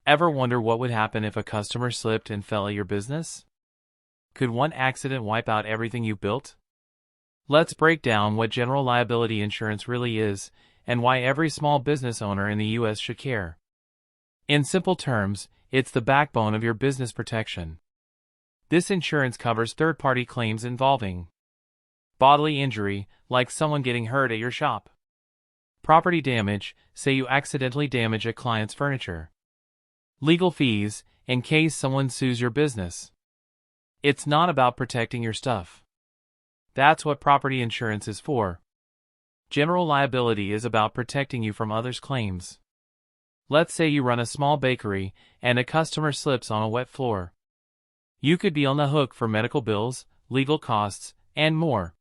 Ever wonder what would happen if a customer slipped and fell at your business? Could one accident wipe out everything you built? Let's break down what general liability insurance really is and why every small business owner in the U.S. should care. In simple terms, it's the backbone of your business protection. This insurance covers third-party claims involving bodily injury, like someone getting hurt at your shop. Property damage, say you accidentally damage a client's furniture. Legal fees, in case someone sues your business. It's not about protecting your stuff. That's what property insurance is for. General liability is about protecting you from others' claims. Let's say you run a small bakery and a customer slips on a wet floor. You could be on the hook for medical bills, legal costs, and more.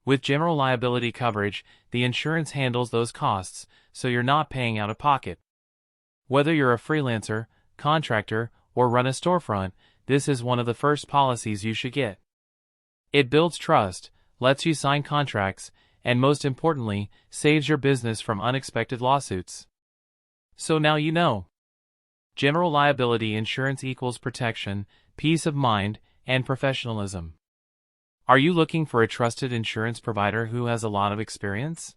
With general liability coverage, the insurance handles those costs, so you're not paying out of pocket. Whether you're a freelancer, contractor, or run a storefront, this is one of the first policies you should get. It builds trust, lets you sign contracts, and most importantly, saves your business from unexpected lawsuits. So now you know. General liability insurance equals protection, peace of mind, and professionalism. Are you looking for a trusted insurance provider who has a lot of experience?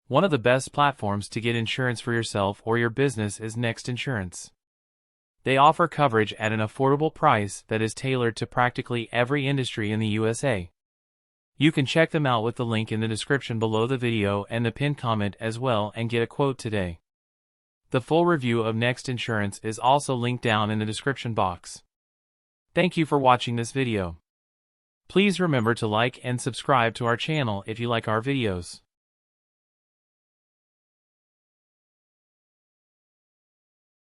One of the best platforms to get insurance for yourself or your business is Next Insurance. They offer coverage at an affordable price that is tailored to practically every industry in the USA. You can check them out with the link in the description below the video and the pinned comment as well and get a quote today. The full review of Next Insurance is also linked down in the description box. Thank you for watching this video. Please remember to like and subscribe to our channel if you like our videos.